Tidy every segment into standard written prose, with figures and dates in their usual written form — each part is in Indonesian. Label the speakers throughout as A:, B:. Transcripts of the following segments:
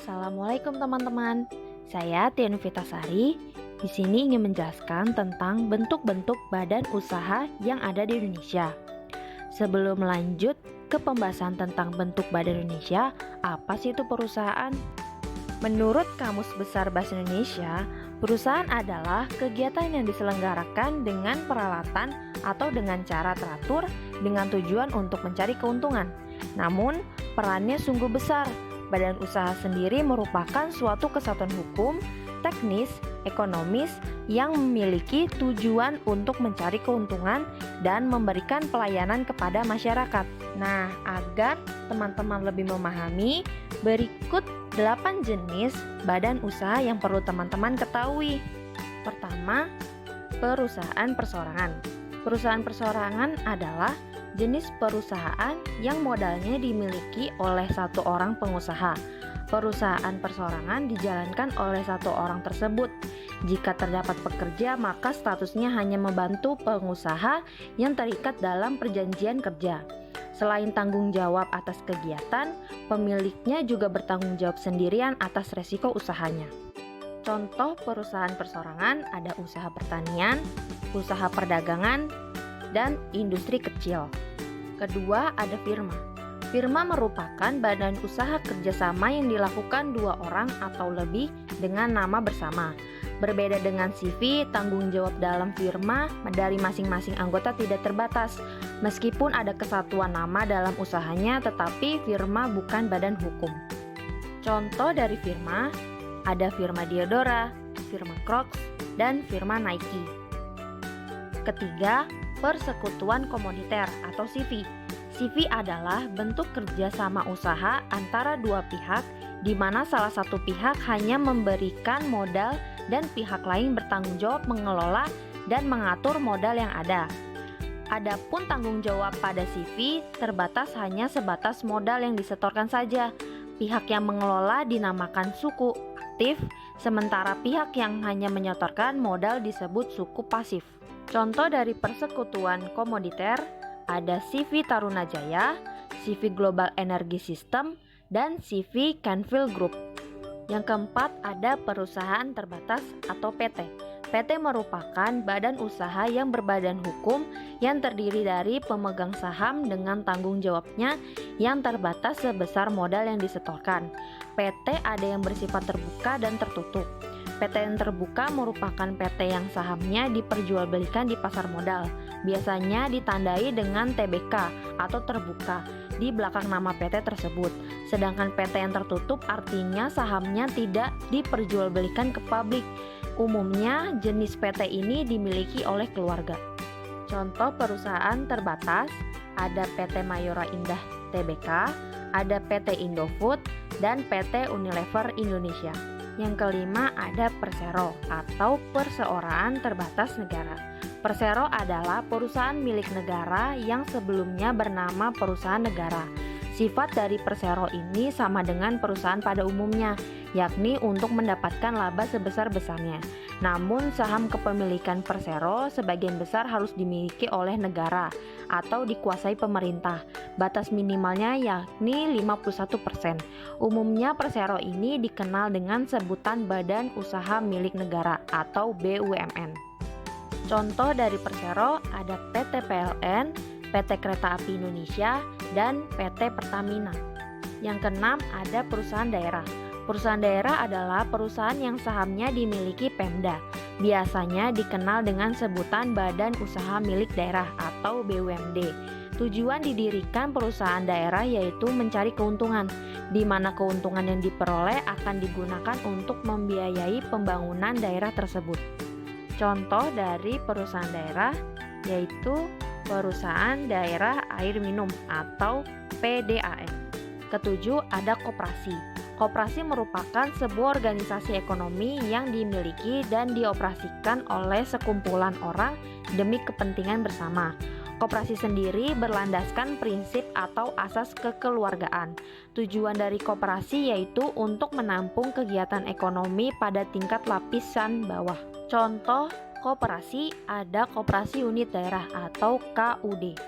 A: Assalamualaikum teman-teman. Saya Tianu Vitasari. Di sini ingin menjelaskan tentang bentuk-bentuk badan usaha yang ada di Indonesia. Sebelum lanjut ke pembahasan tentang bentuk badan Indonesia, apa sih itu perusahaan? Menurut Kamus Besar Bahasa Indonesia, perusahaan adalah kegiatan yang diselenggarakan dengan peralatan atau dengan cara teratur dengan tujuan untuk mencari keuntungan. Namun, perannya sungguh besar. Badan usaha sendiri merupakan suatu kesatuan hukum, teknis, ekonomis yang memiliki tujuan untuk mencari keuntungan dan memberikan pelayanan kepada masyarakat. Nah, agar teman-teman lebih memahami, berikut 8 jenis badan usaha yang perlu teman-teman ketahui. Pertama, perusahaan perseorangan. Perusahaan perseorangan adalah jenis perusahaan yang modalnya dimiliki oleh satu orang pengusaha. Perusahaan perseorangan dijalankan oleh satu orang tersebut. Jika terdapat pekerja, maka statusnya hanya membantu pengusaha yang terikat dalam perjanjian kerja. Selain tanggung jawab atas kegiatan, pemiliknya juga bertanggung jawab sendirian atas resiko usahanya. Contoh perusahaan perseorangan ada usaha pertanian, usaha perdagangan, dan industri kecil. Kedua, ada firma. Firma merupakan badan usaha kerjasama yang dilakukan dua orang atau lebih dengan nama bersama. Berbeda dengan CV, tanggung jawab dalam firma dari masing-masing anggota tidak terbatas. Meskipun ada kesatuan nama dalam usahanya, tetapi firma bukan badan hukum. Contoh dari firma, ada firma Diodora, firma Crocs, dan firma Nike. Ketiga, persekutuan komoditer atau CV. CV adalah bentuk kerjasama usaha antara dua pihak di mana salah satu pihak hanya memberikan modal dan pihak lain bertanggung jawab mengelola dan mengatur modal yang ada. Adapun tanggung jawab pada CV terbatas hanya sebatas modal yang disetorkan saja. Pihak yang mengelola dinamakan suku aktif, sementara pihak yang hanya menyetorkan modal disebut suku pasif. Contoh dari persekutuan komoditer ada CV Taruna Jaya, CV Global Energy System, dan CV Canfield Group. Yang keempat ada perusahaan terbatas atau PT. PT merupakan badan usaha yang berbadan hukum yang terdiri dari pemegang saham dengan tanggung jawabnya yang terbatas sebesar modal yang disetorkan. PT ada yang bersifat terbuka dan tertutup. PT yang terbuka merupakan PT yang sahamnya diperjualbelikan di pasar modal. Biasanya ditandai dengan TBK atau terbuka di belakang nama PT tersebut. Sedangkan PT yang tertutup artinya sahamnya tidak diperjualbelikan ke publik. Umumnya jenis PT ini dimiliki oleh keluarga. Contoh perusahaan terbatas ada PT Mayora Indah Tbk, ada PT Indofood, dan PT Unilever Indonesia. Yang kelima ada Persero atau perseorangan terbatas negara. Persero adalah perusahaan milik negara yang sebelumnya bernama perusahaan negara. Sifat dari Persero ini sama dengan perusahaan pada umumnya, yakni untuk mendapatkan laba sebesar-besarnya. Namun saham kepemilikan Persero sebagian besar harus dimiliki oleh negara atau dikuasai pemerintah. Batas minimalnya yakni 51%. Umumnya Persero ini dikenal dengan sebutan Badan Usaha Milik Negara atau BUMN. Contoh dari Persero ada PT PLN, PT Kereta Api Indonesia, dan PT Pertamina. Yang keenam ada perusahaan daerah. Perusahaan daerah adalah perusahaan yang sahamnya dimiliki Pemda. Biasanya dikenal dengan sebutan Badan Usaha Milik Daerah atau BUMD. Tujuan didirikan perusahaan daerah yaitu mencari keuntungan, di mana keuntungan yang diperoleh akan digunakan untuk membiayai pembangunan daerah tersebut. Contoh dari perusahaan daerah yaitu Perusahaan Daerah Air Minum atau PDAM. Ketujuh ada koperasi. Koperasi merupakan sebuah organisasi ekonomi yang dimiliki dan dioperasikan oleh sekumpulan orang demi kepentingan bersama. Koperasi sendiri berlandaskan prinsip atau asas kekeluargaan. Tujuan dari koperasi yaitu untuk menampung kegiatan ekonomi pada tingkat lapisan bawah. Contoh koperasi ada Koperasi Unit Daerah atau KUD.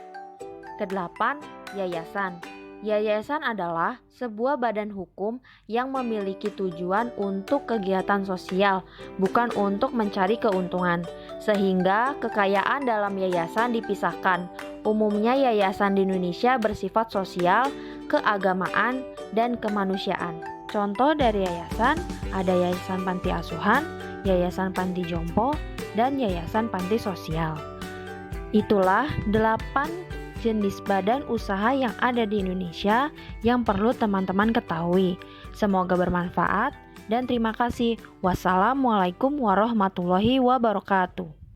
A: Kedelapan, yayasan. Yayasan adalah sebuah badan hukum yang memiliki tujuan untuk kegiatan sosial, bukan untuk mencari keuntungan, sehingga kekayaan dalam yayasan dipisahkan. Umumnya yayasan di Indonesia bersifat sosial, keagamaan, dan kemanusiaan. Contoh dari yayasan ada Yayasan Panti Asuhan, Yayasan Panti Jompo, dan Yayasan Panti Sosial. Itulah 8 jenis badan usaha yang ada di Indonesia yang perlu teman-teman ketahui. Semoga bermanfaat dan terima kasih. Wassalamualaikum warahmatullahi wabarakatuh.